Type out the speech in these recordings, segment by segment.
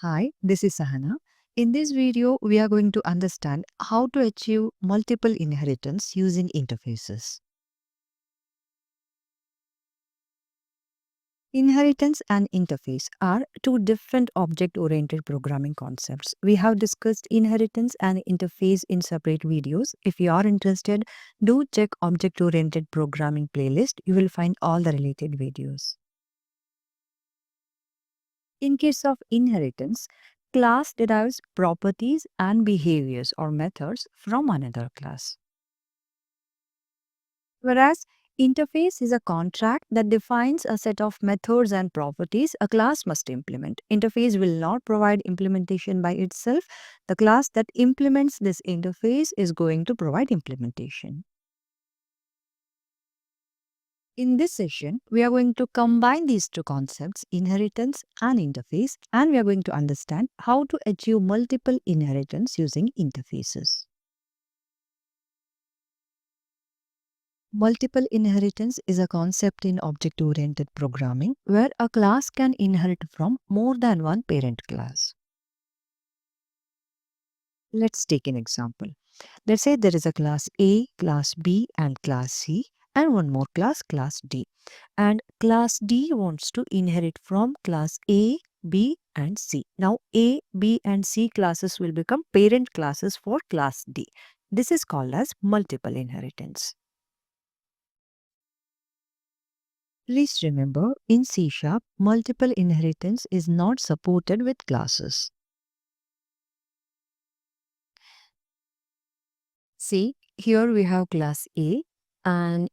Hi, this is Sahana. In this video, we are going to understand how to achieve multiple inheritance using interfaces. Inheritance and interface are two different object-oriented programming concepts. We have discussed inheritance and interface in separate videos. If you are interested, do check object-oriented programming playlist. You will find all the related videos. In case of inheritance, class derives properties and behaviors or methods from another class. Whereas interface is a contract that defines a set of methods and properties a class must implement. Interface will not provide implementation by itself. The class that implements this interface is going to provide implementation. In this session, we are going to combine these two concepts, inheritance and interface, and we are going to understand how to achieve multiple inheritance using interfaces. Multiple inheritance is a concept in object-oriented programming where a class can inherit from more than one parent class. Let's take an example. Let's say there is a class A, class B, and class C, and one more class, class D. And class D wants to inherit from class A, B, and C. Now, A, B, and C classes will become parent classes for class D. This is called as multiple inheritance. Please remember, in C#, multiple inheritance is not supported with classes. See, here we have class A and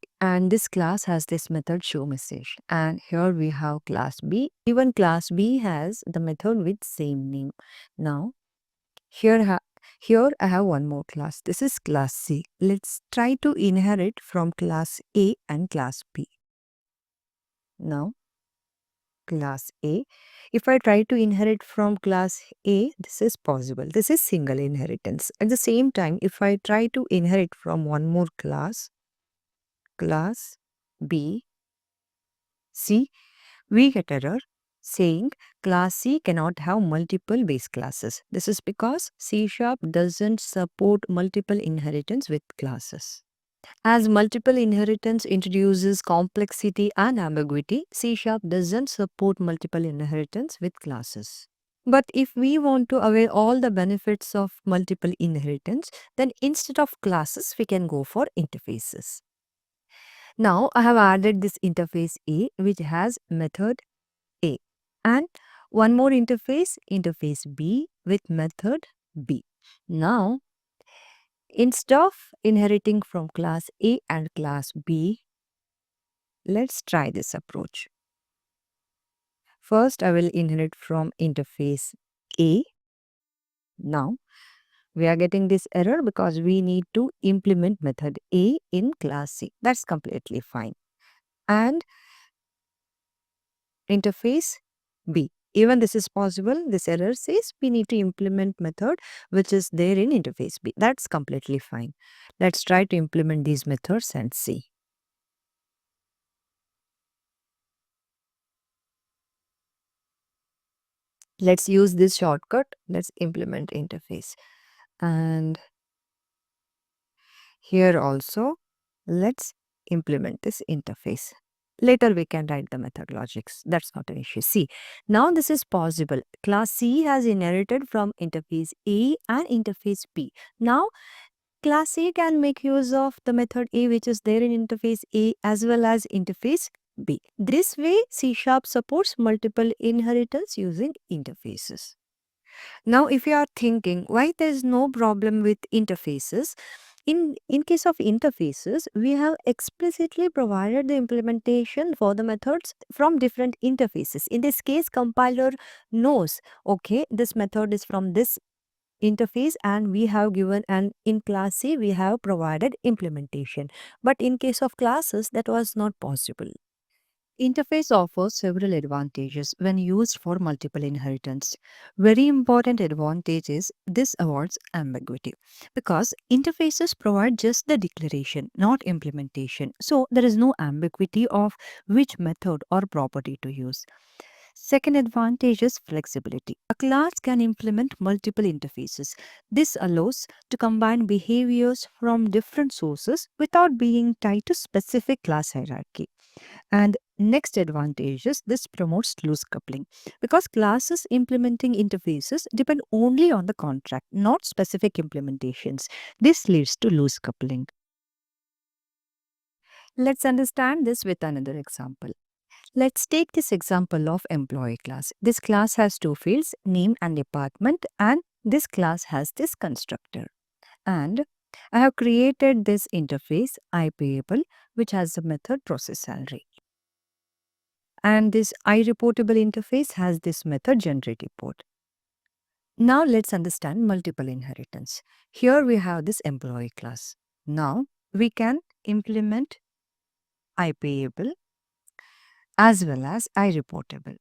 this class has this method show message, and here we have class B. Even class B has the method with same name. Now, here I have one more class. This is class C. Let's try to inherit from class A and class B. Now, class A. If I try to inherit from class A, this is possible. This is single inheritance. At the same time, if I try to inherit from one more class, class B, C, we get error saying class C cannot have multiple base classes. This is because C# doesn't support multiple inheritance with classes. As multiple inheritance introduces complexity and ambiguity, C# doesn't support multiple inheritance with classes. But if we want to avail all the benefits of multiple inheritance, then instead of classes, we can go for interfaces. Now, I have added this interface A, which has method A, and one more interface, interface B, with method B. Now, instead of inheriting from class A and class B, let's try this approach. First, I will inherit from interface A. Now, we are getting this error because we need to implement method A in class C. That's completely fine. And interface B. Even this is possible. This error says we need to implement method which is there in interface B. That's completely fine. Let's try to implement these methods and see. Let's use this shortcut. Let's implement interface. And here also, let's implement this interface. Later we can write the method logics. That's not an issue. See, now this is possible. Class C has inherited from interface A and interface B. Now, class A can make use of the method A which is there in interface A as well as interface B. This way, C# supports multiple inheritance using interfaces. Now, if you are thinking why there is no problem with interfaces, in case of interfaces, we have explicitly provided the implementation for the methods from different interfaces. In this case, compiler knows, okay, this method is from this interface and we have given, and in class C we have provided implementation. But in case of classes, that was not possible. Interface offers several advantages when used for multiple inheritance. Very important advantage is this avoids ambiguity because interfaces provide just the declaration, not implementation. So there is no ambiguity of which method or property to use. Second advantage is flexibility. A class can implement multiple interfaces. This allows to combine behaviors from different sources without being tied to specific class hierarchy. And next advantage is this promotes loose coupling because classes implementing interfaces depend only on the contract, not specific implementations. This leads to loose coupling. Let's understand this with another example. Let's take this example of employee class. This class has two fields, name and department, and this class has this constructor. And I have created this interface, iPayable, which has the method process salary. And this iReportable interface has this method generate report. Now let's understand multiple inheritance. Here we have this employee class. Now we can implement iPayable as well as iReportable.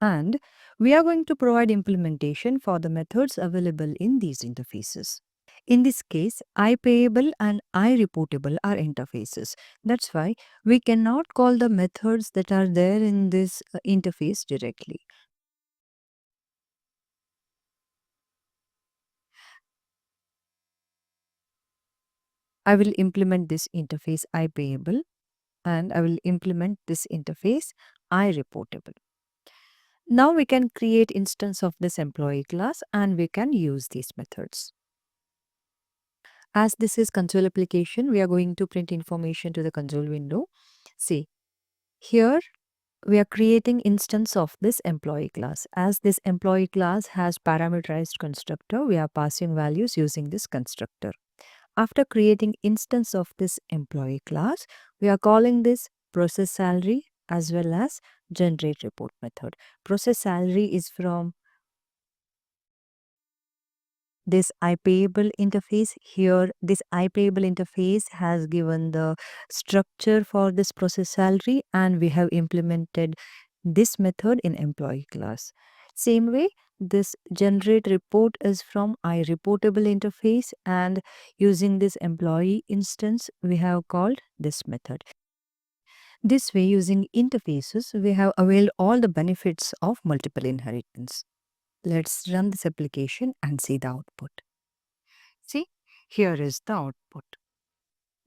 And we are going to provide implementation for the methods available in these interfaces. In this case, iPayable and iReportable are interfaces. That's why we cannot call the methods that are there in this interface directly. I will implement this interface iPayable and I will implement this interface iReportable. Now we can create instance of this employee class and we can use these methods. As this is console application, we are going to print information to the console window. See, here we are creating instance of this employee class. As this employee class has parameterized constructor, we are passing values using this constructor. After creating instance of this employee class, we are calling this process salary as well as generate report method. Process salary is from this iPayable interface. Here this iPayable interface has given the structure for this process salary and we have implemented this method in employee class. Same way, this generate report is from iReportable interface and using this employee instance we have called this method. This way, using interfaces we have availed all the benefits of multiple inheritance. Let's run this application and see the output. See, here is the output.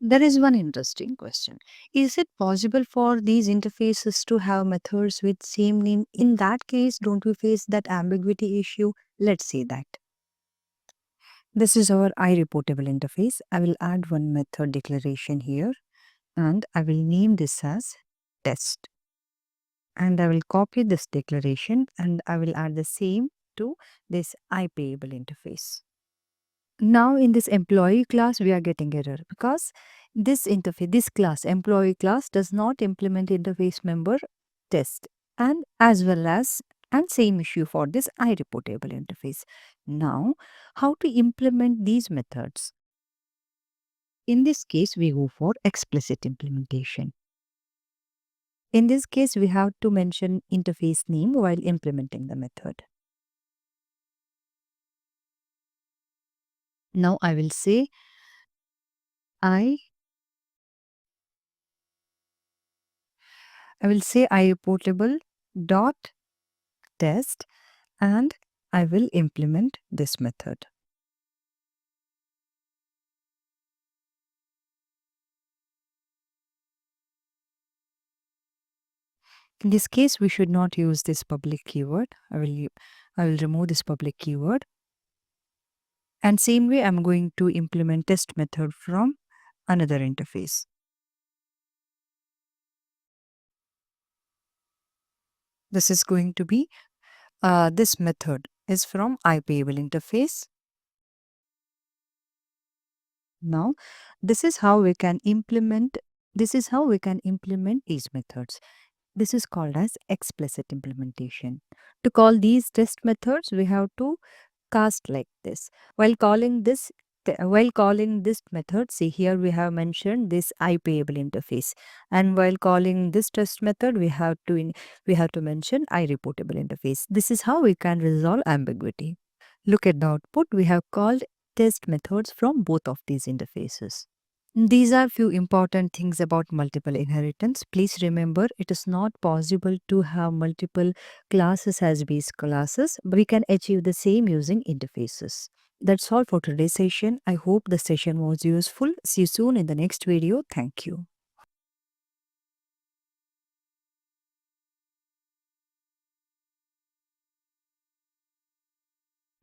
There is one interesting question. Is it possible for these interfaces to have methods with same name? In that case, don't we face that ambiguity issue? Let's see that. This is our iReportable interface. I will add one method declaration here and I will name this as test. And I will copy this declaration and I will add the same to this iPayable interface. Now in this employee class we are getting error because this interface, this class, employee class does not implement interface member test and as well as and same issue for this iReportable interface. Now how to implement these methods? In this case we go for explicit implementation. In this case we have to mention interface name while implementing the method. Now I will say I will say iReportable dot test and I will implement this method. In this case, we should not use this public keyword. I will remove this public keyword. And same way, I'm going to implement test method from another interface. This is going to be this method is from iPayable interface. Now, this is how we can implement. This is how we can implement these methods. This is called as explicit implementation. To call these test methods, we have to cast like this. While calling this method, see here we have mentioned this iPayable interface, and while calling this test method, we have to mention iReportable interface. This is how we can resolve ambiguity. Look at the output. We have called test methods from both of these interfaces. These are few important things about multiple inheritance. Please remember it is not possible to have multiple classes as base classes, but we can achieve the same using interfaces. That's all for today's session. I hope the session was useful. See you soon in the next video. Thank you.